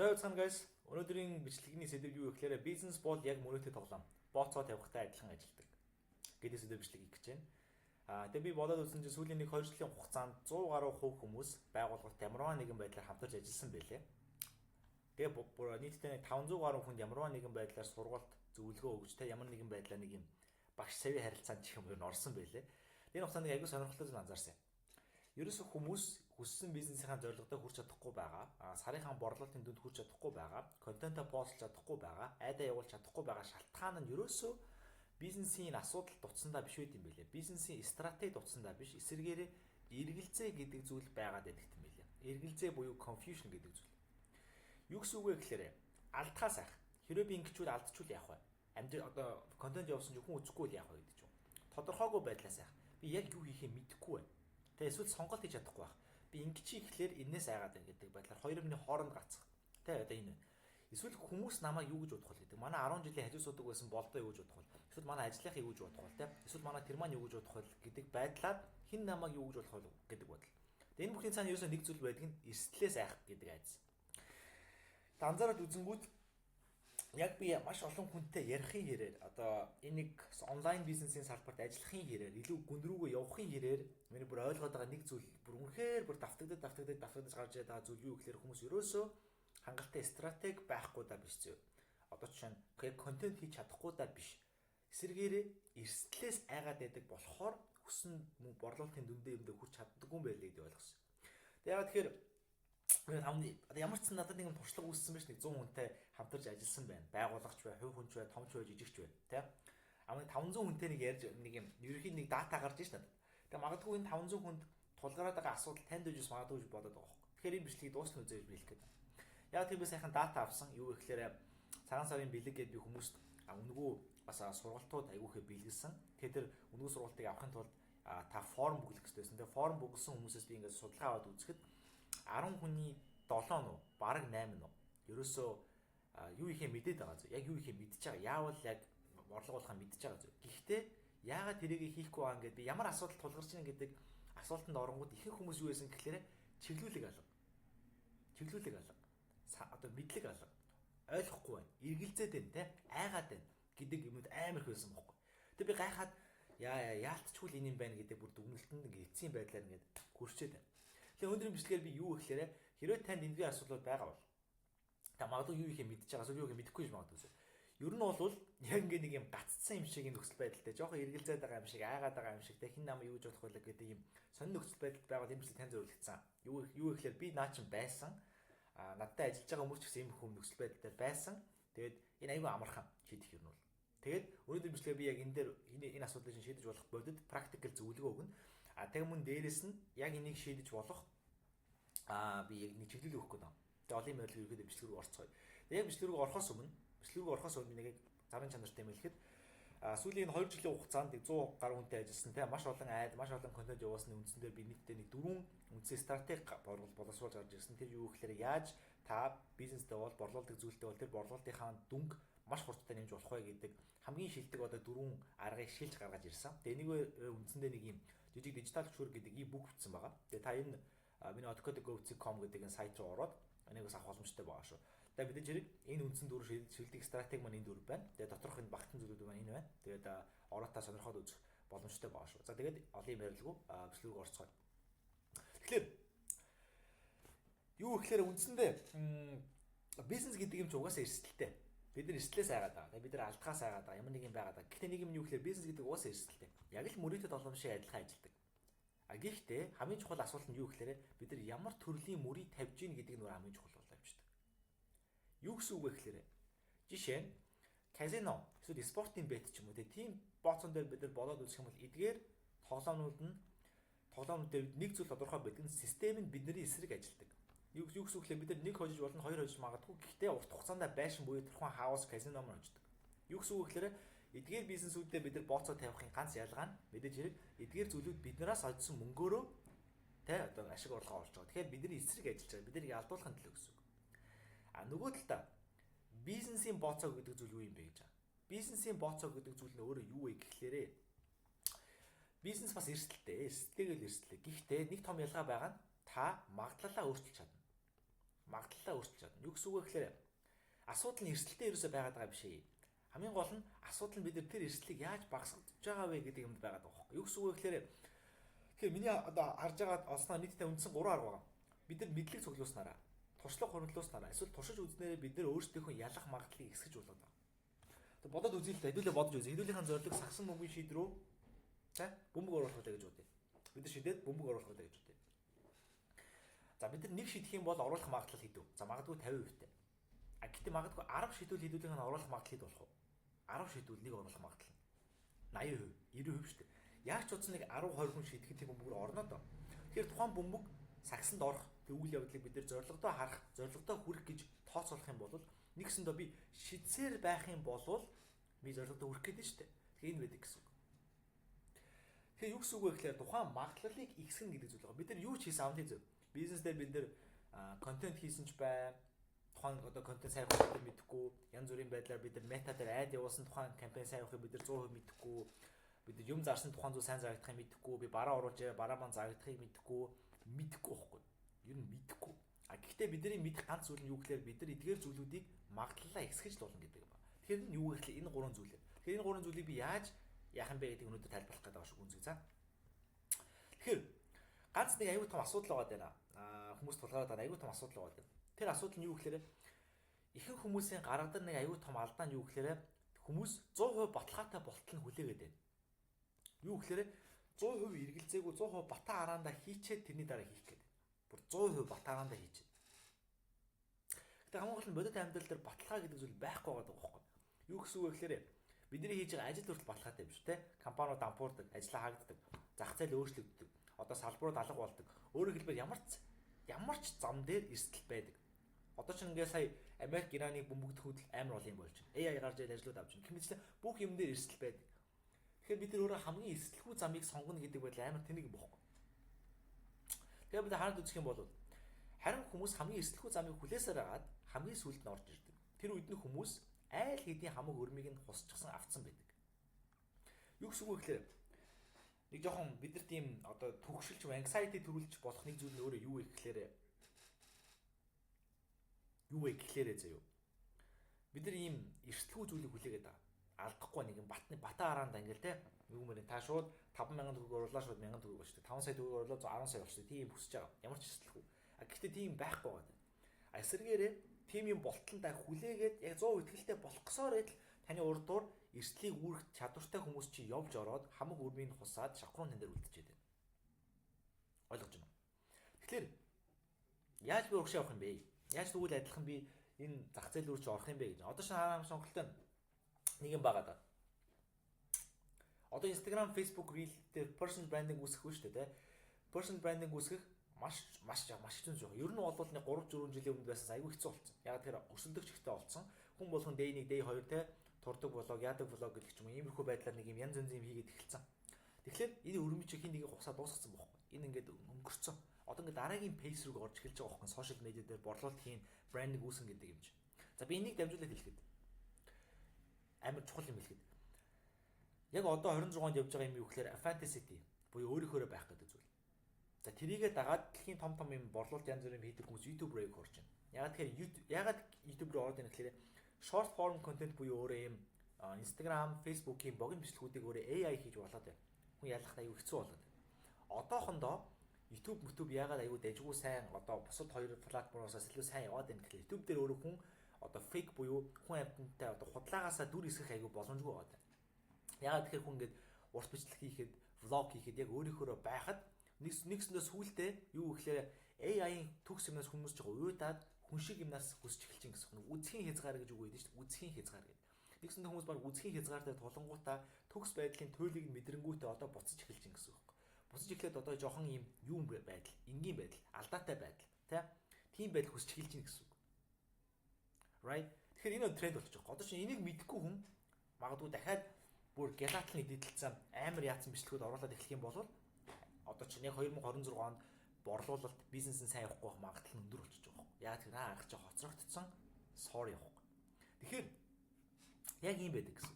За үзсэн guys, өнөөдрийн бичлэгийн сэдэв юу гэхээр бизнес бол яг мөрөөдөл тоглоом. Бооцоо тавихтай адилхан ажилладаг. Гэдэг сэдэв бичлэг хийж гэж байна. Тэгээ би бодоод үзсэн чинь сүүлийн 1-2 жилийн хугацаанд 100 гаруй хувь хүмүүс байгууллагт ямарваа нэгэн байдлаар хамтарч ажилласан байлээ. Тэгээ нийтдээ 500 гаруй хүнд ямарваа нэгэн байдлаар сургалт зөвлөгөө өгч тэ ямар нэгэн байдлаар нэг юм багш савь харилцаанд чих юм орсон байлээ. Энэ хугацаанд аягүй сонирхолтой зүйл анзаарсан. Ерөөсө хүмүүс хүссэн бизнесийнхаа зорилгодоо хүрч чадахгүй байгаа. Сарынхаа борлуулалтын дүнд хүрч чадахгүй байгаа. Контентоо постлж чадахгүй байгаа. Айдаа явуулж чадахгүй байгаа шалтгаан нь ерөөсө бизнесийн асуудал дутсандаа биш байт юм байлээ. Бизнесийн стратеги дутсандаа биш, эсвэргээрээ эргэлзээ гэдэг зүйл байгаад байдаг юм байлээ. Эргэлзээ буюу confusion гэдэг зүйл. Юу гэсэн үг вэ гэхээр алдхаа сайх. Хэрэв би ингэчүүл алдчихвал яах вэ? Одоо контент явуулсан чинь хүн үзэхгүй л яах вэ гэдэг ч юм. Тодорхойгүй байдлаа сайх. Би яг юу хийхээ мэдэхгүй байна. Тэгээ эсвэл сонголт хийж чадахгүй байх. Би ингэж ихлээр энэс айгаад байна гэдэг байдлаар хоёр юмны хооронд гацах. Тэ одоо энэ. Эсвэл хүмүүс намайг юу гэж бодох вэ гэдэг. Манай 10 жилийн хажуу суудаг байсан болдоо юу гэж бодох вэ? Эсвэл манай ажлынхаа юу гэж бодох вэ? Тэ. Эсвэл манай тэр маань юу гэж бодох вэ гэдэг байдлаар хэн намайг юу гэж бодох вэ гэдэг бодол. Тэгээ энэ бүхний цаана ерөөсөө нэг зүйл байдаг нь эрсдлээс айх гэдэг айдас. Та анзаараад үзэнгүүт яг би маш олон хүнтэй ярихын хэрээр одоо энэ нэг онлайн бизнесийн салбарт ажиллахын хэрээр илүү гүн рүүгээ явахын хэрээр миний бүр ойлгоод байгаа нэг зүйл бүр үнэхээр бүр давтагдаж гарч ирээд байгаа зүйл юу гэхээр хүмүүс ерөөсөө хангалттай стратеги байхгүй даа биш зөө. Одоо жишээ нь контент хийж чадахгүй даа биш. Эсвэргээрээ эрсдлээс айгаад байдаг болохоор хүссэн борлуулалтын дүндээ юмдээ хүрч чаддаггүй юм байлээ гэдэг ойлгосон. Тэгээ яагаад тэгэхээр ямар ч надад нэг юм туршлага үүссэн байж нэг 100 хүнтэй хамтарч ажилласан байна. Байгуулагч бай, хувь хүнч бай, томч бай, жижигч бай, тэ. Амын 500 хүнтэй нэг ярьж нэг юм ерөнхий нэг дата гарч ирж надад. Тэгээ магадгүй энэ 500 хүнд тулгараад байгаа асуудал танд үжис магадгүй гэж бодоод байгаа юм. Тэгэхээр энэ бичлэгийг дуусна үзээж би хэлэх гээд. Яг тийм би сайхан дата авсан. Юу гэхээр цагаан сарын бэлэг гэдээ би хүмүүст үнэгүй бас сургалтууд айгүйхээ бэлгэлсэн. Тэгэхээр тэр үнэгүй сургалтыг авахын тулд та форм бүглэх хэрэгтэй байсан. Тэгээ форм бүгэлсэн хүмүүсээс би ингээд судалгаа аваад үзэхэд 10 хүний 7 нуу, бараг 8 нуу. Ерөөсөө юу ихээ мэдээд байгаа зү. Яг юу ихээ мэдчихэж байгаа. Яавал яг борлуулахаа мэдчихэж байгаа зү. Гэхдээ яагаад тэрийг хийхгүй байгаа ингээд би ямар асуудал тулгарч ийн гэдэг асуултанд оронгууд ихэнх хүмүүс юу байсан гэхээр чиглүүлэг алга. Чиглүүлэг алга. Одоо мэдлэг алга. Ойлгохгүй байна. Эргэлзээд байна те. Айгаад байна гэдэг юмуд амар их байсан бохоггүй. Тэг би гайхаад яалтчгүй энэ юм байна гэдэг бүр дүгнэлтэнд ингээд эцсийн байдлаар ингээд хүрчээд байна. Тэгээ өнөөдрийн бичлэгээр би юу гэхээр хэрвээ танд эндгийн асуудлууд байгаа бол та магадгүй юу ихэ мэдчихэж байгаа эсвэл юу ихэ мэдэхгүй юм магадгүй. Ер нь бол яг ингээ нэг юм гаццсан юм шиг энэ нөхцөл байдалтай жоохон эргэлзээд байгаа юм шиг айгаад байгаа юм шиг тэ хин нам юу гэж бодох вэ гэдэг юм сонир нөхцөл байдалд байгаа юм шиг тань зөвлөгдсөн. Юу гэхээр би наа чин байсан. Надтай ажиллаж байгаа хүмүүс ч гэсэн ийм хүм нөхцөл байдалтай байсан. Тэгээд энэ аюу амархан шийдэх юм бол. Тэгээд өнөөдрийн бичлэгээр би яг энэ дээр энэ асуудлыг шийдэж болох бодит практикал зөвлөгөө өгнө. Тэгээ мөн дээрэс нь яг энийг шийдэж болох би яг нэг чиглэл өгөх гээд байна. Тэгээ олон мэдлэг ерөөдөө бичлэг рүү орцгоё. Тэгээ яг бичлэг рүү орохоос өмнө би нэг зарын чанартай хэлэхэд сүүлийн 2 жилийн хугацаанд 100 гаруй хүнтэй ажилласан те маш олон маш олон контент явуулсны үндсэн дээр би нийтдээ нэг 4 үндсэн стратеги боловсруулж гарч ирсэн. Тэр юу гэхээр яаж та бизнестэй бол борлуулалтыг зүйлтэй бол тэр борлуулалтынхаа дүнг маш хурдтай нэмж болох вэ гэдэг хамгийн шилдэг одоо 4 аргыг шилж гаргаж ирсэн. Тэгээ нэг үндсэндээ нэг юм жижиг дижитал хөшүүрэг гэдэг e-book бичсэн байгаа. Тэгээ та энэ миний odcode.com гэдэг энэ сайт руу ороод энийгээс авах боломжтой байгаа шүү. Тэгээ бид зэрэг энэ үндсэн дөрөв шилдэг стратеги маань энэ дөрөв байна. Тэгээ доторх энэ багтан зүйлүүд маань энэ байна. Тэгээд ороод та сонирхоод үзэх боломжтой байгаа шүү. За тэгээд олон юм ярилгүй бичлэг рүү орцгоё. Тэгэхээр юу гэхээр үндсэндээ бизнес гэдэг юм чи угаасаа эрсдэлтэй. Бид нар эрсдлээс айгаад байгаа. Бид нар алдхаас айгаад байгаа. Ямар нэг юм байгаад байгаа. Гэхдээ нэг юм юу гэхээр бизнес гэдэг угаасаа эрсдэлтэй. Яг л мөрөөдөд олон шиг адилхан ажилдаг. Гэхдээ хамгийн чухал асуулт нь юу гэхээр бид нар ямар төрлийн мөрийг тавьж гин гэдэг нь хамгийн чухал болоо явждаг. Юу гэсэн үг вэ гэхээр жишээ нь казино эсвэл спортын бет ч юм уу тийм бооцон дээр бид нар болоод үзэх юм бол эдгээр тоглоомнууд дээр нэг зүйл тодорхой байдаг нь систем нь бидний эсрэг ажилдаг. Юу гэсэн үг вэ? Бид нар нэг хожиж болно, хоёр хожиж магадгүй. Гэхдээ урт хугацаанд байшин буюу тэрхүү хаус казино мөр хождог. Юу гэсэн үг гэхээр эдгээр бизнесүүддээ бид нар бооцоо тавихын ганц ялгаа нь мэдээж хэрэг эдгээр зүйлүүд биднээс олжсон мөнгөөрөө тэ одоо ашиг орлого олж байгаа. Тэгэхээр бидний эсрэг ажиллаж байгаа. Бид нарыг алдуулахын төлөө гэсэн үг. Нөгөө талдаа бизнесийн бооцоо гэдэг зүйл юу юм бэ гэж байгаа. Бизнесийн бооцоо гэдэг зүйл нь өөрөө юу вэ гэхлээрэ бизнес бас эрсдэлтэй. Эрсдэлтэйгэл эрсдэлтэй. Гэхдээ нэг том ялгаа байгаа нь та магадлалаа өөрчилж чадна. магадлалаа өөрчилж чадна. Юу гэсэн үг вэ гэхээр асуудал нь эрсдэлтэй ерөөсөй байгаад байгаа биш ээ. Хамгийн гол нь асуудал нь бид нар тэр эрсдлийг яаж багасгаж байгаа вэ гэдэг юмд байгаад байгаа байхгүй. Юу гэсэн үг вэ гэхээр тэгэхээр миний одоо харж байгаа олсноо нийтдээ үндсэн 3 арга байгаа. Бид нар мэдлэг цуглуулснараа, туршлага хөрөнгөлүүлснараа эсвэл туршиж үзнээрээ бид нар өөрсдийнхөө ялах магадлалыг эсгэж болгоод байгаа. Тэг бодоод үзье л да, хэдүүлээ бодож үзье. Хэдүүлийнхэн зорилго сагсан бөмбөгийн шийдрүү бөмбөг оруулах байлаа гэж бодъё. Бид нар шидэд бөмбөг оруулах байлаа гэж бодъё. За бид нар нэг шийдэх юм бол оруулах магадлал хэдв? За магадгүй 50%-тэй. А гэхдээ магадгүй 10 шийдвэл хэдүүлийнх нь оруулах магадлал хэд болох вэ? 10 шийдвэл нэг оруулах магадлал 80%, 90% шүү дээ. Яаж ч утсан нэг 10 20 хүн шийдэхэд тийм бөмбөг орно доо. Тэгэхээр тухайн бөмбөг сагсанд орох үйл явдлыг бид нар зорилгодоо харах, зорилгодоо хүрэх гэж тооцоолох юм бол нэгсэндээ би шидсээр байх юм бол би зорилгодоо хүрэх гэдэг нь шүү дээ. Тэгэхээр энэ байдаг гэсэн үг. Тэгэхээр юу гэсэн үг вэ гэхээр тухайн магадлалыг ихсгэн гэдэг зүйл байгаа. Бид нар юу ч хийсэн амт хийв. Бизнес дээр бид нар контент хийсэн ч бай, тухайн одоо контент сайн ухаалт мэдэхгүй, янз бүрийн байдлаар бид нар мета дээр айд явуулсан тухайн кампань сайн ухахыг бид нар 100% мэдэхгүй, бид нар юм зарсан тухайн зүйл сайн зарагдахыг мэдэхгүй, би бараа оруулж яваа бараа маань зарагдахыг мэдэхгүй байхгүй. Ер нь мэдэхгүй. А гэхдээ бидний мэдэх ганц зүйл нь юу гэхээр бид нар эдгээр зүйлүүдийг магадлалаа ихсгэж л болно гэдэг юм ба. Тэгэхээр нь юу гэхээр энэ гурван зүйл. Тэгэхээр энэ гурван зүйлийг би яаж яах юм бэ гэдгийг өнөөдөр тайлбарлах гэдэг байгаа шүү үнзэг за. Тэгэхээр ганц нэг аюу тум асуудал байгаа даа. Хүмүүс тулгараад байгаа аюу тум асуудал байгаа даа. Тэр асуудал нь юу гэхээр ихэнх хүмүүсийн гаргадаг нэг аюу тум алдаа нь юу гэхээр хүмүүс 100% баталгаатай болтол нь хүлээгээд байна. Юу гэхээр 100% эргэлзээгүй 100% батаа араандаа хийчээд тэрний дараа хийх гэдэг. Бүр 100% батаа араандаа хийчээд. Гэтэ хамгийн гол нь бодит амьдрал дээр баталгаа гэдэг зүйл байхгүй байгаа байхгүй. Юу гэсэн үг вэ гэхээр бидний хийж байгаа ажил хүртэл баталгаатай биш те. Компаниуд дампуурдаг, ажлаа хаагддаг, зах зээл өөрчлөгддөг. Одоо салбарууд алга болдог. Өөрөөр хэлбэл ямар ч зам дээр эрсдэл байдаг. Одоо ч ингээ сая Америк Ираны бөмбөгдөх хөдөл амар бол юм болж байна. AI гарч ил ажлууд авч байна. Хэмээчлэн бүх юм дээр эрсдэл байдаг. Тэгэхээр бид нар өөрөө хамгийн эрсдэлгүй замыг сонгоно гэдэг байдал амар тэнэг юм бохгүй. Тэгээ бид хараад үзэх юм бол харин хүмүүс хамгийн эрсдэлгүй замыг хүлээсээр хагаад хамгийн сүүлд нь орж ирдэг. Тэр үед нь хүмүүс айл хэдийн хамаг өрмийг нь хусчихсан автсан байдаг. Юу гэсэн үг вэ гэхээр нэг жоохон бидэрт ийм одоо төгшилч anxiety төрүүлж болох нэг зүйл нь өөрөө юу вэ гэхлээрээ заяа. Бид нар ийм эрсдэлгүй зүйлийг хүлээгээд алдахгүй нэг юм батаа араанда ингээл те юу мөрийн та шууд 50000 төгрөг оруулаа шууд 1000 төгрөг болчихдог. 5 сая төгрөг оруулаад 10 сая болчихдог. Тийм хүсэж байгаа. Ямар ч эрсдэлгүй. А гэхдээ тийм байхгүй байна. А эсвэргээрээ тийм юм болтолтой хүлээгээд яг 100% итгэлтэй болох гэсоор л таны урд дуур эрсдлийг үүрэх чадвартай хүмүүс чи явж ороод хамаг өрмийг хусаад шавхрын тэн дээр үлдчихэд байна. Ойлгож байна уу? Тэгэхээр яаж би урагшаа явах юм бэ? Яаж тэгвэл адилхан би энэ зах зээл рүү ч орох юм бэ гэж. Одоо шинэ сонголттой нэг юм байгаа даа. Одоо Instagram, Facebook Reel дээр personal branding үүсгэх үү шүү дээ, тэ. Personal branding үүсгэх маш хэцүү зүйл. Ер нь бол нэг 3-4 жилийн өмнө байсан айгүй хэцүү болсон. Яг тэр өрсөлдөгч ихтэй болсон. Хүн болгон day 1, day 2 тэ турдаг блог, яадаг блог гэдэг ч юм уу. Иймэрхүү байдлаар нэг юм янз янзын юм хийгээд эхэлсэн. Тэгэхээр энэ өрмөж хин нэг хусаа дуусгасан байхгүй. Энэ ингээд өнгөрцөн. Одоо ингээд дараагийн пейс рүү орж эхэлж байгаа байхгүй. Сошиал медиа дээр борлуулалт хийн, брендинг үүснэ гэдэг юм чи. За би энийг дамжуулаад хэлэхэд амар чухал юм хэлэхэд. Яг одоо 26-нд явж байгаа юм юу гэхээр authenticity буюу өөрийнхөө байх гэдэг зүйл. За тэрийгээ дагаад дэлхийн том юм борлуулалт янз бүрийн хийдэг хүмүүс YouTube руу орж байна. Ягаад YouTube руу ороод байна гэхээр short form content буюу өөрөө юм Instagram, Facebook-ийн богино бичлэгүүдийг өөрөө AI хийж болоод байна. Хүн ялах аюу хэцүү болоод байна. Одоохондоо YouTube ягаад аюу дэжгүй сайн одоо бусад хоёр платформоос илүү сайн яваад байна гэхээр YouTube дээр өөрөө хүн одоо fake буюу хүн амьтантай одоо худлаагаасаа дүр эсгэх аюу боломжгүй байна. Ягаад тэгэхээр хүн ингээд урт бичлэг хийхэд, vlog хийхэд яг өөрийнхөө байхад нэгсэндээ сүултээ юу гэхээр AI-ийн төгс юмнаас хүмүүс жоо уйдаад хүн шиг юмнаас хүсч эхэлж ин гэсэн. Үзхийн хязгаар гэж үг байдаг шүү дээ. Үзхийн хязгаар гэдэг. Нэгсэндээ хүмүүс баг үзхийн хязгаартай тулангуудаа төгс байдлын туйлыг мэдэрэнгүүтээ одоо буцаж эхэлж ин гэсэн үг. Буцаж эхлээд одоо жоохон юм байдал, энгийн байдал, алдаатай байдал, тийм байдал хүсч эхэлж ин гэсэн үг. Right? Тэгэхээр энэ тренд болчих жоох. Одоо чинь энийг мэдхгүй хүн магадгүй дахиад бүр гелатлын эдэлцэн амар яатсан бичлэгүүд оруулаад эхлэх юм бол одоо чинь яг 2026 онд борлуулалт бизнес нь сайн явахгүй байх магадлал нь өндөр болчих жоох. Яг тэр анх жоо хоцрогдсон sorry явахгүй. Тэгэхээр яг ийм байдаг гэсэн.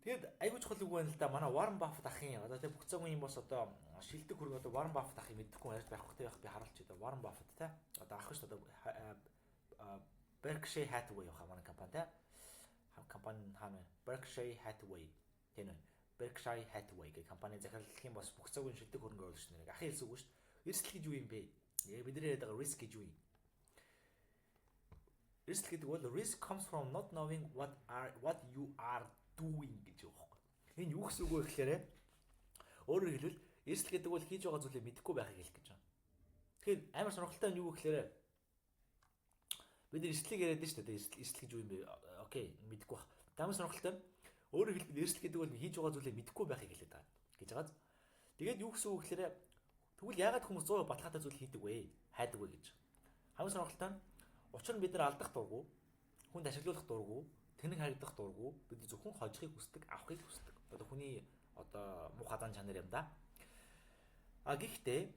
Тэгээд айгуу чухал үг байна л да. Манай Warren Buffett ахын одоо тэг бүх цагийн бос одоо шилдэг хөрөнгө одоо Warren Buffett ахыг мэдхгүй ярьж байх хэрэгтэй байх би харуулж байна. Warren Buffett те одоо ах шүү дээ. Berkshire Hathaway явах манай компани те. Компани хаана Berkshire Hathaway тийм үү. Berkshire Hathaway гэх компани захирлын бос бүх цагийн шилдэг хөрөнгө оруулагч нарыг ахын хэлсэн үг шүү дээ. Эрсдэл гэж юу юм бэ? Яг бидний яриад байгаа risk гэж юу юм? Risk гэдэг бол risk comes from not knowing what you are doing гэж байгаа байхгүй. Энэ юу гэсэн үг вэ гэхээр өөрөөр хэлбэл эрсдэл гэдэг бол хийж байгаа зүйлээ мэдэхгүй байхыг хэлэх гэж байна. Тэгэхээр амар сонирхолтой нь юу гэхээр бид эрсдлийг яриад байна шүү дээ. Эрсдэл гэж юу юм бэ? Окей, мэдэхгүй баг. Амар сонирхолтой. Өөрөөр хэлбэл эрсдэл гэдэг бол хийж байгаа зүйлээ мэдэхгүй байхыг хэлээд байгаа гэж байгаа. Тэгээд юу гэсэн үг гэхээр тэгвэл яагаад хүмүүс 100% баталгаатай зүйл хийдэг вэ? Хайдаг вэ гэж. Хамгийн сонирхолтой нь учир нь бид нар алдах дурггүй, хүнд ашиглуулах дурггүй, тэнэг харагдах дурггүй, бид зөвхөн хожихыг хүсдэг, авахыг хүсдэг. Одоо хүний одоо муу хазан чанар юм да. Гэхдээ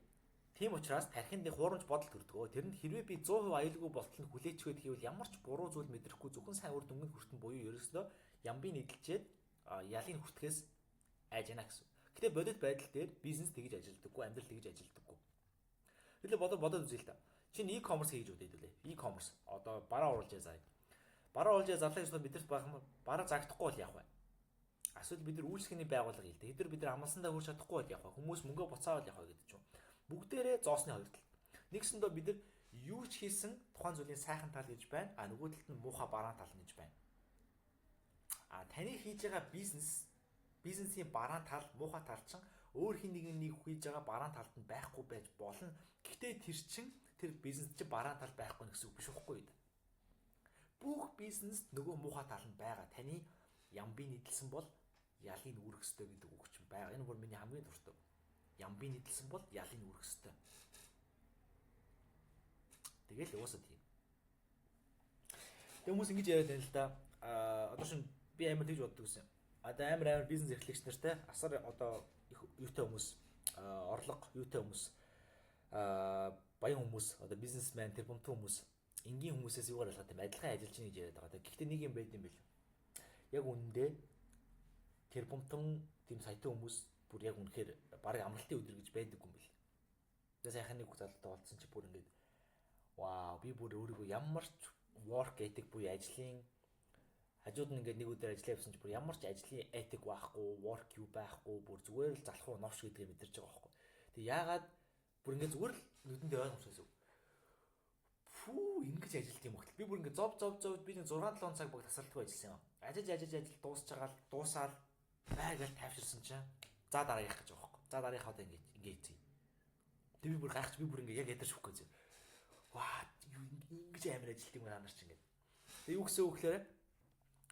тийм учраас тархинд хуурамч бодол төрдгөө. Тэр нь хэрвээ би 100% аюулгүй болтол нь хүлээчгээд хийвэл ямар ч буруу зүйл мэдрэхгүй зөвхөн сайн үр дүнгийн хүртэн буюу ерөөсөө ямбын нийлэлчээд ялын хүртгэхээс айж яана гэсэн. Гэтэ бодит байдал дээр бизнес тэгж ажилддаггүй, амьдрал тэгж ажилддаггүй. Тэгэл бодоод үзье л та. Чиний e-commerce хийж үдээд үлээ. E-commerce одоо бараа оруулж яа. Бараа оруулж яа зарлах ёстой бидэрт бараа загдахгүй бол яах вэ? Эсвэл бид нар үйлчлэгээний байгууллага хэлдэг. Хэдэр бид нар амлсандаа хүрч чадахгүй бол яах вэ? Хүмүүс мөнгөө буцаавал яах вэ гэдэг чинь. Бүгдээрээ зоосны хоёр тал. Нэгсэндээ бид нар юу ч хийсэн тухайн зүйлийн сайхан тал гэж байна. Нөгөө талд нь муухай бараан тал гэж байна. Таны хийж байгаа бизнесийн бараан тал, муухай тал чинь өөр хин нэг хийж байгаа бараан талд нь байхгүй байж болно. Гэхдээ тэр бизнес чинь бараан тал байхгүй гэсэн үг биш үхгүй юу? Бүх бизнест нөгөө муухай тал нь байгаа. Таны ямбын нийтлсэн бол ялыг үүрэх ёстой гэдэг үг чинь байгаа. Энэ бүр миний хамгийн дуртай. Ямбын нийтлсэн бол ялыг үүрэх ёстой. Тэгэл уусаад тийм. Тэг хүмүүс ингэж яриад байна л да. Одоо шин би амар тэгж боддог гэсэн. Одоо амар бизнес эрхлэгч нартай асар одоо юутай хүмүүс орлого юутай хүмүүс баян хүмүүс одоо бизнесмен тэр бунтан хүмүүс энгийн хүмүүсээс юугаар ялгаатай юм адилхан ажиллаж байгаа гэж яриад байгаа. Гэхдээ нэг юм байд юм бэл. Яг үнэндээ тэр бунтан тийм саятай хүмүүс бүр яг үнэхээр барыг амралтын өдөр гэж байдаг юм бэл. Тэгээ сайхан нэг залуутай олдсон чи бүр ингээд вау би бүр өөрийгөө ямар ч work ethic буюу ажлын хажууд нь ингээд нэг өдөр ажиллаа явсан чи бүр ямар ч ажлын ethic байхгүй, work юу байхгүй, бүр зүгээр л залхуу новш гэдгийг мэдэрч байгаа байхгүй. Тэг яагаад бүр ингээд зүгээр л нүдэндээ ойлгомжтой. Фүү ингэж ажилт юм хэл. Би бүр ингээд зов би 6-7 цаг баг тасралтгүй ажилласан юм. Ажил дуусаад байгаад тайвширсан чинь за дараагийнх гэж байгаа байхгүй. За дараагийнхаа одоо ингээд зүй. Тэг би бүр гайхаж би бүр ингээд яг ядарч өгөх гэж. Ваа ингэж амар ажилт юм аа нар чинь ингээд. Тэг юу гэсэн үг гэхээр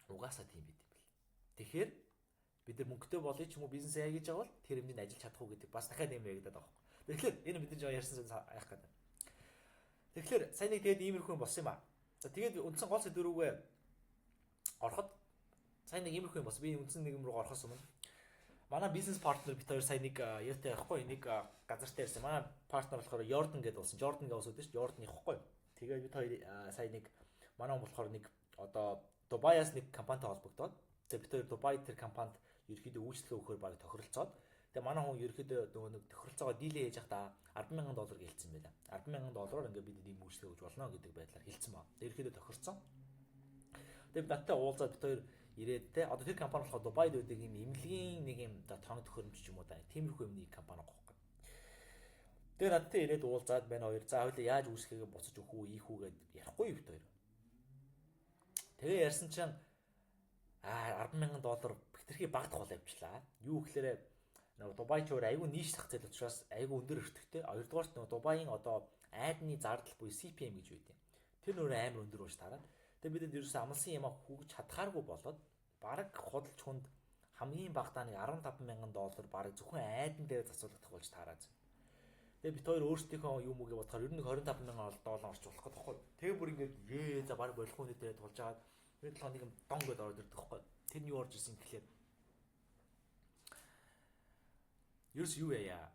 угаасаа тийм байд юм бэл. Тэгэхээр бид нар мөнгөтэй болъё ч юм уу бизнес яа гэж байгаа бол тэр юмд ажиллаж чадах уу гэдэг бас дахиад юм яригадаад байгаа байхгүй. Тэгэхээр энэ бид нар ярьсан зүйл яах гэдэг. Тэгэхээр сайн нэг тэгээд иймэрхүү юм болсон юм аа. За тэгээд үндсэн гол сэдв рүүгээ ороход сайн нэг иймэрхүү юм болсон. Би үндсэн нэг юм руу орохоос өмнө манай бизнес партнер бид хоёр сайн нэг яатай байхгүй нэг газартай ирсэн. Манай партнер болохоор Jordan гэдэг болсон. Jordan гэж усууд шүү. Jordan ихгүй. Тэгээд бид хоёр сайн нэг манай хүн болохоор нэг одоо Дубайас нэг компанитай холбогдоод тэгээд бид хоёр Дубай тэр компанид ерөөхдөө үйлчлэгээ өгөхөөр баг тохиролцоод тэгээд манай хүн ерөөхдөө нөгөө нэг тохиролцоогоо дийлээ хийж байхдаа $10,000 гэлцсэн байлаа. $10,000 ингээд бид ийм үйлчлэгээ өгж болно гэдэг байдлаар хэлсэн ба. Тэгээд ерөөхдөө тохирцсон. Тэгээд надтай уулзаад бид хоёр ирээд те одоо тэр компани болохоор Дубайд байдаг юм эмнэлгийн нэг юм одоо тоног төхөөрөмж ч юм уу да. Тиймэрхүү юмний компани гохгүй. Тэгээд надтай ирээд уулзаад байна хоёр. За хоёул яаж үйлчлэгээ буцаж өгөх үү, ийх үү гэд ярихгүй бид хоёр. Тэгээ ярьсан чинь $10,000 хэтэрхий багдах бол явчлаа. Юу гэхээр нөгөө Дубай ч өөр айгүй нийш зах зээл учраас айгүй өндөр өртөгтэй. Хоёрдугаарт нөгөө Дубайын одоо айдны зардал буюу CPM гэж байдаг. Тэр нөр амар өндөр ууш тараад. Тэгээ бидэд ерөөсөө амлсан юм хүүгч чадхааргүй болоод бараг худалч хүнд хамгийн багадаа нэг $15,000 бараг зөвхөн айдан дээр засварлагдах болж таараад. Тэгээ бид хоёр өөрсдийнхөө юм үгээ бодохоор ер нь $25,000 орч болох гэдэг байхгүй. Тэгээ бүр ингээд за бараг болох үнэ дээр тулж агаад энэ толгой нэг юм дон гэдээ ороод ирдэг байхгүй. Тэр нь юу орж ирсэн гэхлээр ерөөс юу яа.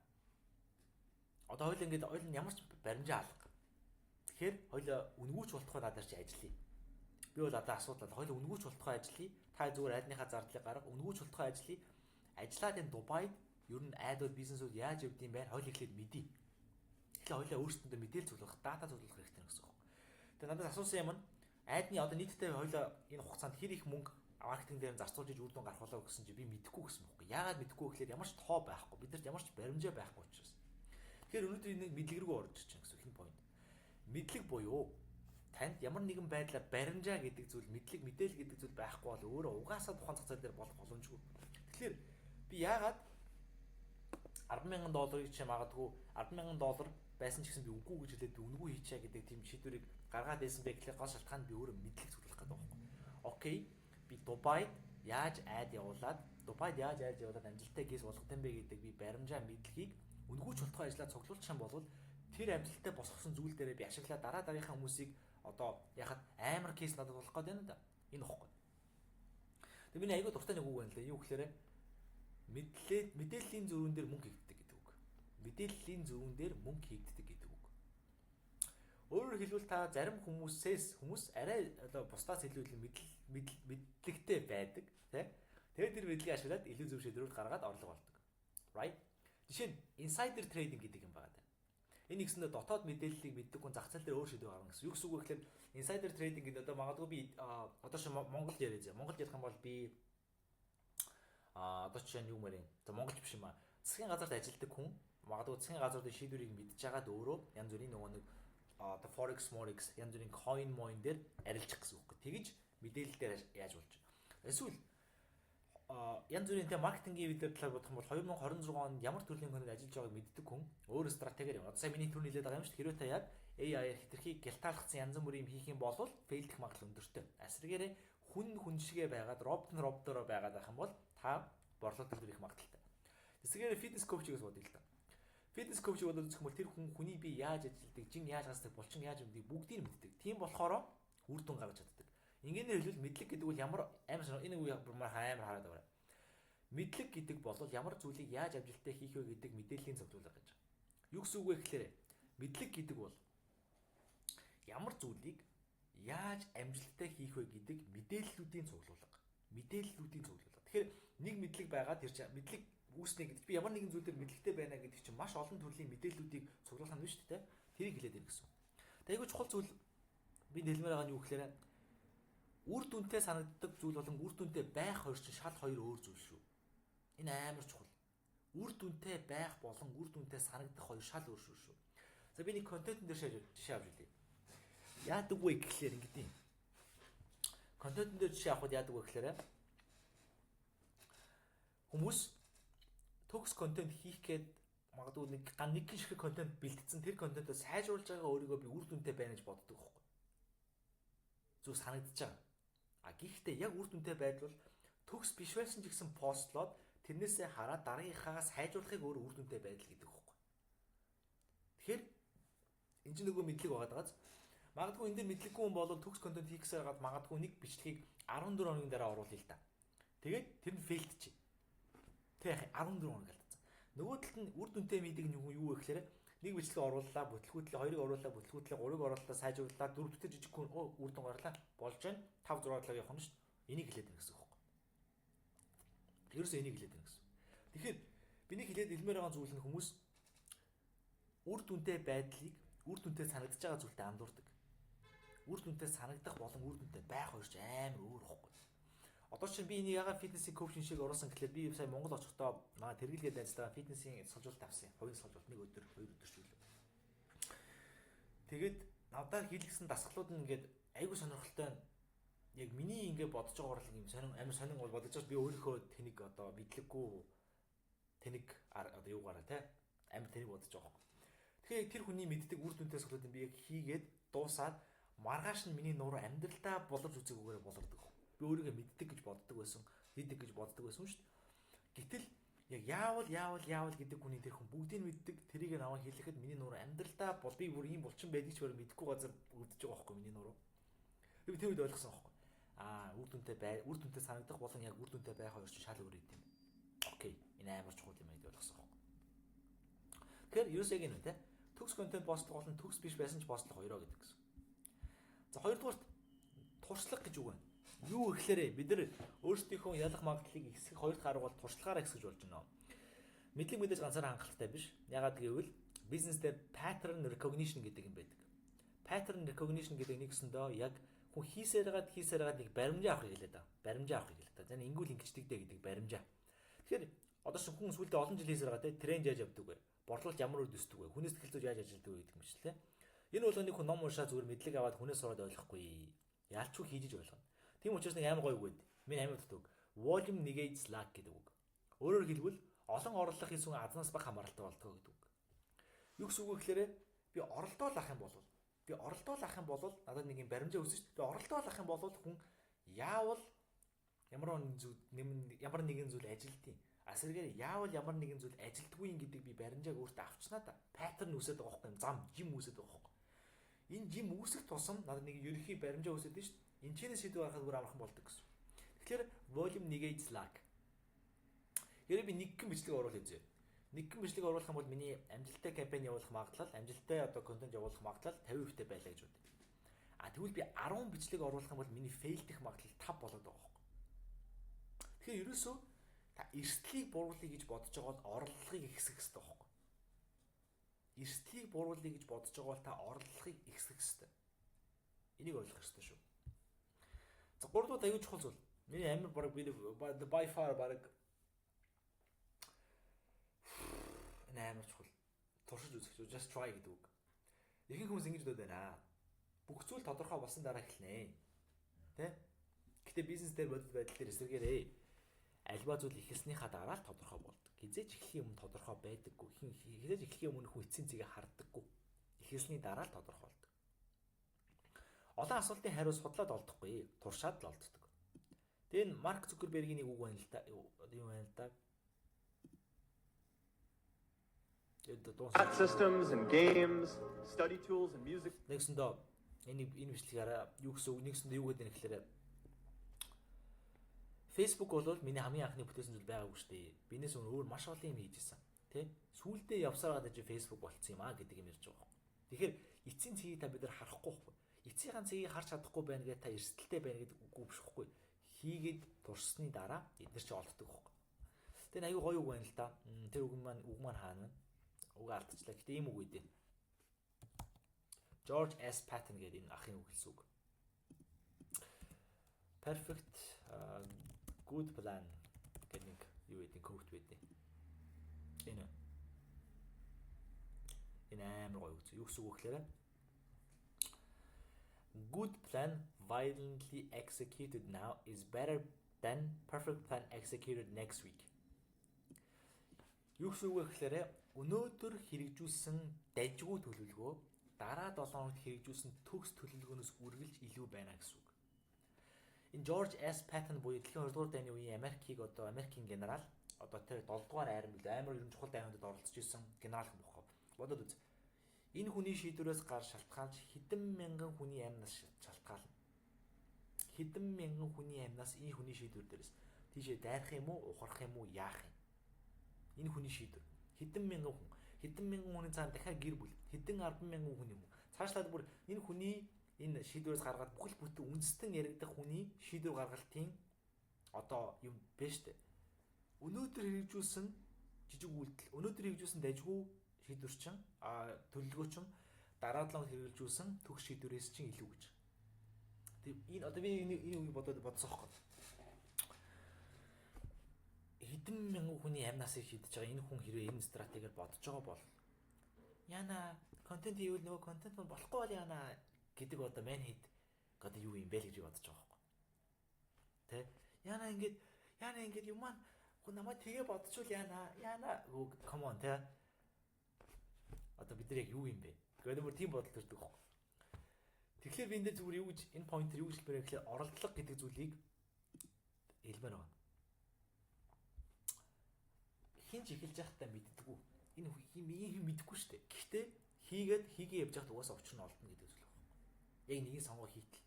Одоо хоёул ингээд ойлын ямар ч баримжаа алга. Тэгэхээр хоёул үнгүүч болтохоо надад чи ажиллая. Би бол одоо асуудал хоёул үнгүүч болтгой ажиллая. Та зүгээр айдныхаа зардлыг гарга үнгүүч болтгой ажиллая. Ажиллаад энэ Дубайд ер нь айдууд бизнесүүд яаж явд юм бэ? Хоёул ихлэд мэдээ. Тэгэхээр хоёулаа өөрсдөндөө мэдээлэл цуглуулах, дата цуглуулах хэрэгтэй гэсэн үг. Тэгээ надад асуусан юм нь айдны одоо нийтдээ хоёулаа энэ хугацаанд хэр их мөнгө маркетинг дээр зарцуулж иж үр дүн гарах болоо гэсэн чи би мэдэхгүй гэсэн байхгүй. Яагаад мэдэхгүй гэхээр ямар ч тоо байхгүй. Бидэрт ямар ч баримжаа байхгүй учраас. Тэгэхээр өнөөдөр нэг мэдлэг рүү орж иж чинь гэсэн ихэнх point. Мэдлэг буюу танд ямар нэгэн байдлаар баримжаа гэдэг зүйл, мэдлэг, мэдээлэл гэдэг зүйл байхгүй бол өөрөө угаасаа тухайн зах зээл дээр болох боломжгүй. Тэгэхээр би яагаад $10,000 чи магадгүй $10,000 байсан ч гэсэн би үгүй гэж хэлээд би үнгүй хийчээ гэдэг тийм шийдвэрийг гаргаад байсан бэ гэхлээр гол шалтгаан би өөрөө мэдлэг цуглах гэдэг байхгүй. Окей. Би Дубайд яаж айд явуулаад амжилттай кейс болгох юм бэ гэдэг би баримжаа мэдлэгийг үнгүүч болтгой ажиллаад цуглуулчих юм бол тэр амжилттай босгосон зүйл дээрээ би ашиглаад дараагийнхаа хүмүүсийг одоо яхад амар кейс надад болох гээд байна да. Энэ ихгүй. Тэг миний айгуу дуртай нэг үг байна лээ. Юу гэхээр мэдээллийн зөрүүн дээр мөнгө хийгддэг гэдэг үг. Мэдээллийн зөрүүн дээр мөнгө хийгддэг гэдэг үг. Өөрөөр хэлбэл та зарим хүмүүс арай одоо бусдаас илүү мэдлэгтэй байдаг, тий? Тэгээд тэр мэдлэгийг ашиглаад илүү зөв шийдвэрүүд гаргаад орлого олдог. Right? Жишээ нь insider trading гэдэг юм байна. Энэ ихсэндээ дотоод мэдээллийг мэддэг хүн зах зээл дээр өөр шийдвэр гаргана гэсэн. Юу гэсэн үг вэ гэхээр insider trading гэдэг одоо магадгүй би одоо шин Монгол яриа. Монгол ярих юм бол би одоо чинь юу мэрийн. За монголч биш юм аа. Засгийн газарт ажилладаг хүн магадгүй засгийн газруудын шийдвэрийг мэдж байгаад өөрөө янз бүрийн нөгөө нэг одоо forex янз бүрийн coin дээр арилжих гэсэн үг. Тэгэж мэдээлэл дээр яаж болж. Эсвэл янз бүрийн тэ маркетингийн видео талаар бодох юм бол 2026 онд ямар төрлийн контент ажиллаж байгааг мэддэг хүн өөр стратегиэр юм. Одоо сая миний түрүү хэлээд байгаа юм шүү дээ. Хэрвээ та яг AI-аар хитрхи гялтаалгацсан янз бүрийн хийх юм бол фейлдэх магадлал өндөртэй. Эсвэргээрээ хүн шигээ байгаад роботороо байгаад байх юм бол та борлуулалт төлөх магадaltaй. Эсвэргээрээ фитнес коучгээс бодъё л та. Фитнес коуч болоод үзэх юм бол тэр хүний бие яаж ажилтдаг, жин яаж хасдаг, булчин яаж мэддэг бүгдийг мэддэг. Тийм болохоор үр дүн гаргаж чаддаг. Ингээнээр хэлбэл мэдлэг гэдэг бол ямар амар энэ үе амар хараад байна. Мэдлэг гэдэг бол ямар зүйлийг яаж амжилттай хийх вэ гэдэг мэдээллийн цуглуулга гэж. Юу гэсэн үг вэ гэхээр мэдлэг гэдэг бол ямар зүйлийг яаж амжилттай хийх вэ гэдэг мэдээллүүдийн цуглуулга. Тэгэхээр нэг мэдлэг байгаа тэр чинь мэдлэг үүснэ гэдэг би ямар нэгэн зүйл дээр мэдлэгтэй байна гэдэг чинь маш олон төрлийн мэдээллүүдийг цуглуулах нь шүү дээ. Тэрийг хэлээд байна гэсэн. Тэгээд айгүй чухал зүйл би нэлмээр байгаа нь юу гэхээр үр дүнтэй санагддаг зүйл болон үр дүнтэй байх хоёр чинь шал хоёр өөр зүйл шүү. Энэ амар чухал. Үр дүнтэй байх болон үр дүнтэй санагдах хоёр шал өөр шүү. За би нэг контентын дээр жишээ авч үлээ. Яадаг вэ гэхлээр ингэдэм. Контентын дээр жишээ авахд яадаг вэ гэхлээр хүмүүс төгс контент хийх гээд магадгүй нэг шиг контент бэлтгэсэн тэр контентоо сайжруулж байгаа өөрийгөө би үр дүнтэй байна гэж боддог байхгүй. Зүг санагдаж байгаа. А гэхдээ яг үр дүнтэй байдвал төгс биш байсан ч гэсэн постлоод тэрнээсээ хараад дараагийнхаа сайжруулахыг өөр үр дүнтэй байдал гэдэг байхгүй. Тэгэхээр энэ ч нөгөө мэдлэг байгаа дагааз. Магадгүй энэ дэр мэдлэггүй хүн бол төгс контент хийх гэсээр гад магадгүй нэг бичлэгийг 14 хоногийн дараа оруулъя л да. Тэгээд тэр нь фейлд чи. Тэг 14 хоног алдсан. Нөгөө талд нь үр дүнтэй мэддэг нь юу вэ гэхээр нэг бичлэг орууллаа, бүтлгүүтлээ, хоёрыг орууллаа, бүтлгүүтлээ, гурыг орууллаа, сайжрууллаа, дөрөвдөө жижиг хүн үр дүн гарлаа, болж байна. 5 6 талаар явах нь шүү дээ. Энийг хэлээд байна гэсэн үг байхгүй. Ерөөсөө энийг хэлээд байна гэсэн. Тэгэхээр биний хэлээд илмээр байгаа зүйл нь хүмүүс үр дүнтэй байдлыг үр дүнтэй санагдаж байгаа зүйлтэй андуурдаг. Үр дүнтэй санагдах болон үр дүнтэй байх хоёр ч амар өөр байхгүй. Одоо чинь би энийг ягаад фитнесийн коучинг шиг оруулсан гэхэлээ би сая Монгол очихдоо манай тэргэлгээд ажиллагаа фитнесийн суулжуулалт авсан. Хувийн суулжуулалт 1 өдөр 2 өдөр шүлээ. Тэгээд надад хийлгсэн дасгалууд нь ингээд айгүй сонирхолтой яг миний ингээд бодож байгаа орлог юм амар сонин бол бодож байгаа би өөрийнхөө тэнийг одоо мэдлэггүй тэнийг одоо юугаараа те амар тэнийг бодож байгаа. Тэгэхээр тэр хүний мэддэг үр дүнтэй суулжуулалт би яг хийгээд дуусаад маргааш нь миний нуруу амьдралдаа боловч үзээгүйгээр болордог. Би өөрийгөө мэддэг гэж боддог байсан, хийдэг гэж боддог байсан шүү дээ. Гэтэл яг яавал гэдэг хүний тэр хүн бүгдийг мэддэг, тэрийг наваа хэлэхэд миний нуруу амьдралдаа бол би бүр ийм булчин байдгийг ч бараг мэдэхгүй газар үүдэж байгаа байхгүй миний нуруу. Би тэр үед ойлгосон байхгүй. Үр дүнтэй санагдах болон яг үр дүнтэй байх хоёр чинь шал өөр юм. Окей, энэ амар чухал юм аа гэж ойлгосон байхгүй. Тэгэхээр ерөөс яг энэ үү те. Төгс контент постлох болон төгс биш байсан ч постлох хоёроо гэдэг гэсэн. За хоёрдугаарт туршлага гэж үг байна. Юу гэхээр бид нар өөрсдийнхөө ялах магадлалыг ихсэх хоёр дахь арга бол туршлагаараа ихсэж болж байна. Мэдлэг мэдээж ганцаараа хангалттай биш. Ягаад гэвэл бизнес дээр pattern recognition гэдэг юм байдаг. Pattern recognition гэдэг нэг өсөндөө яг хүн хийсээр нэг баримжаа авахыг хэлээд байгаа. Баримжаа авахыг хэлээд байгаа. За ингүүл ингэждэгдээ гэдэг баримжаа. Тэгэхээр одоо ч хүн сүүлдээ олон жил хийсээр байгаа те тренд яаж явдаг вэ? Борлуулалт ямар үр дүсдэг вэ? Хүнээс тэлцүүж яаж ажилдаг вэ гэдэг юм шиг лээ. Энэ бол нэг хүн ном уншаад зүгээр мэдлэг аваад хүнээс сураад ойлгохгүй. Яалчгүй хийж ойлгоно. Тийм учраас нэг амар гоё үг байд. Миний амьд дутдаг. Volume negates lack гэдэг үг. Өөрөөр хэлбэл олон орлого хийсэн азнаас бага хамааралтай болдог гэдэг үг. Юу гэсэн үг вэ гэхээр би оролдоо авах юм бол надад нэг юм баримжаа үүснэ шүү дээ. Би оролдоо авах юм бол хүн яавал ямар нэгэн зүйл ажилтیں۔ Асаргээр яавал ямар нэгэн зүйл ажилтгүй гэдэг би баримжааг өөртөө авчнаа да. Паттерн үүсээд байгаа байхгүй юм. Зам жим үүсээд байгаа байхгүй. Энэ жим үүсэх тусам надад нэг ерөнхий баримжаа үүсээд нь шүү дээ. Энэ чинээс шийдвэр гаргахад бүр амархан болдог гэсэн. Тэгэхээр volume negates lack. Хэрэг би нэг гэн бичлэг оруулах үзье. Нэг гэн бичлэг оруулах юм бол миний амжилттай кампань явуулах магадлал, амжилттай одоо контент явуулах магадлал 50% байлаа гэж үү. Тэгвэл би 10 бичлэг оруулах юм бол миний fail дэх магадлал 5 болоод байгаа байхгүй. Тэгэхээр ерөөсөө та эрсдлийг бууруулъя гэж бодож байгаа бол орлогыг ихсэх хэрэгтэй байхгүй. Эрсдлийг бууруулъя гэж бодож байгаа бол та орлогыг ихсэх хэрэгтэй. Энийг ойлгох хэрэгтэй шүү. За 3 дахь аюул чухал зүйл. Миний амар баг би by far баг амар чухал. Туршиж үзэх. Just try гэдэг үг. Ихэнх хүмүүс ингэж бодож байна. Бүх зүйл тодорхой болсон дараа эхэлнэ. Тэ? Гэтэ бизнес дээр бодит байдал дээр эсэргээрээ альва зүйл ихэлснийхаа дараа л тодорхой болдог. Хизээж эхлэхийн өмнө тодорхой байдаггүй. Хизээж эхлэхийн өмнө хүн эцсийн цэгээ харддаггүй. Эхэлсний дараа л тодорхой болдог. Олон асуултын хариу судлаад олдохгүй. Туршаад л олддог. Тэгээ энэ Марк Цукербергийн нэг үг байна л да. Юу байна л да. Systems and games, study tools and music. Нэгсэндээ энэ бичлэгаараа юу гэсэн үг нэгсэндээ юу гэдэг нь гэхээр Facebook бол миний хамгийн анхны бүтээсэн зүйл байгаагүй шүү дээ. Бинээс өөр маш олон юм хийж исэн. Тэ? Сүүлдээ явсараа гадаж Facebook болцсон юм аа гэдэг юм ярьж байгаа юм. Тэгэхээр эцсийн цэгийг та бид нар харахгүй байхгүй. Эцсийн цэгийг харж чадахгүй байна гэдэг та эрсдэлтэй байна гэдэг үгүй биш байхгүй. Хийгээд туршсны дараа эдгээр чи олддог байхгүй. Тэгээ аюу гоё үг байна л да. Тэр үг маань хаана вэ? Уг алдчихлаа. Гэтэ ийм үг үдээ. George S. Patton гэдэг энэ ахын үг хэлсэн үг. Perfect good plan гэдэг нэг юу гэдэг quote байдیں۔ Энэ амар гоё үг. Юу гэсэн үг гэхээр good plan violently executed now is better than perfect plan executed next week. Юу гэсэн үг гэхээр өнөөдөр хэрэгжүүлсэн дайжгүй төлөвлөгөө дараа 7 хоногт хэрэгжүүлсэн төгс төлөвлөгөөнөөс үргэлж илүү байна гэсэн үг. Энэ George S. Patton буюу дэлхийн 2 дугаар дайны үеийн Америкийн генерал одоо тэр 7 дугаар амар юм чухал дайнуудад оролцож исэн генерал хүн бохоо. Бодоод үз. Энэ хүний шийдвэрээс гар шалтгаалж хэдэн мянган хүний амьнаас шалтгаална. Хэдэн мянган хүний амьнаас энэ хүний шийдвэр дээрээс тийшээ дайрах юм уу, ухрах юм уу, яах юм? Энэ хүний шийдвэр. Хэдэн мянган хүний цаана дахиад гэр бүл, хэдэн 10 мянган хүн юм. Цаашлаад бүр энэ хүний энэ шийдвэрээс гаргаад бүхэл бүтэн үндэстэн яригдах хүний шийдвэр гаргалтын одоо юм биш үү? Өнөөдөр хэрэгжүүлсэн жижиг үйлдэл, өнөөдөр хэрэгжүүлсэн дайжгүй шийдвэр чинь төлөвлөгөө чинь дараа 7 хоног хэрэгжүүлсэн төгс шийдвэрээс чинь илүү гэж. Тэг энэ одоо би энэ үг бодсоохоо. Хэдэн мянган хүний амьнаас шийдэж байгаа энэ хүн хэрвээ энэ стратеgiэр бодож байгаа бол яана контент хийвэл нөгөө контент нь болохгүй бол яана гэдэг одоо мань хэд одоо юу юм бэ л гэж бодож байгаа байхгүй. Тэ? Яана ингээд юм маань хүн намайг тэгээ бодчихвол яана come on тэ. Одоо бид нар яг юу юм бэ? Гэхдээ бүр тийм бодол төрдөг байхгүй. Тэгэхээр би энэ дээр зүгээр юу гэж энэ point юу гэж хэлмээр гэхээр оролдлого гэдэг зүйлийг хэлмээр байна. Хинж эхэлж байхдаа мэддэггүй. Энэ юм мэдэхгүй шүү дээ. Гэхдээ хийгээ явж байхад угаасаа учир нь олдно гэдэг зүйл байна. Яг нэгin сонгоо хийтэл.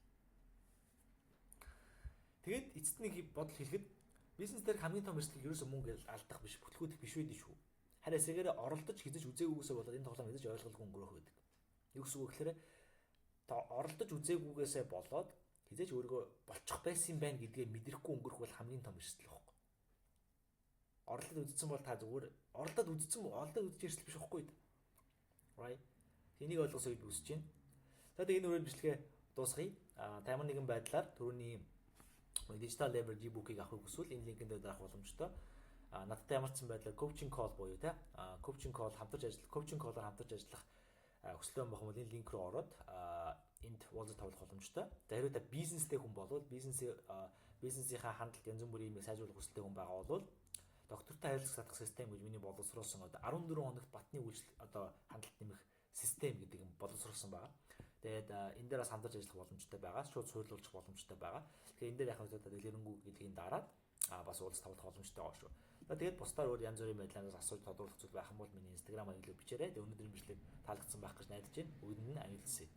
Тэгээд эцэст нэг бодол хэлэхэд бизнес дээр хамгийн том эрсдэл ерөөсөө мөнгө алдах биш, бүтлгүүдэх биш байдаг шүү. Харин эсэгээр оролдож хизэж үзээгүйгээсээ болоод энэ тоглоом хизэж ойлгуулгүй өнгөрөх байдаг. Юу гэсэн үг гэхээр та оролдож үзээгүйгээсээ болоод хизээж өөрийгөө болчих байсан юм байна гэдгээ мэдрэхгүй өнгөрөх бол хамгийн том эрсдэл байхгүй. Оролдод үзсэн бол та зүгээр оролдод үзэж эрсдэл биш байхгүй. Right? Тэнийг ойлгох үед үсэж байна. За тэгээ энэ үрэл бичлэгээ дуусгая. Таймер нэгэн байдлаар түрүүний digital leverage e-book-ыг авахыг хүсвэл энэ линкэнд дарах боломжтой. Надтай ямарчсан байдлаар coaching call буюу те coaching call хамтарч ажиллах, coaching call-оор хамтарч ажиллах хүсэлтэй байх юм бол энэ линк рүү ороод энд уулзалт тавих боломжтой. За хэрвээ та бизнестэй хүн болвол бизнесийнхаа хандлт янз бүрийн юмыг сайжруулах хүсэлтэй хүн байгаа бол доктортой харилцах садах систем гэж миний боловсруулсан одоо 14 хоногт батны үйлчлэл одоо хандлт нэмэх систем гэдэг юм боловсруулсан байгаа. Тэгээд энэ дээрээс хамтарч ажиллах боломжтой байгаа. Шууд суйрлуулах боломжтой байгаа. Тэгэхээр энэ дээр яг хэвээр дэлгэрэнгүй гэдгийг дараад бас уулзалт тавих боломжтой байгаа шүү. Тэгээд бусдаар өөр янз бүрийн байдлаас асууж тодруулах зүйл байх юм бол миний Instagram-аар илүү бичээрэй. Тэгээд өнөөдрийн бичлэг таалагдсан байх гэж найдаж байна. Бүгдэнд нь аюултай.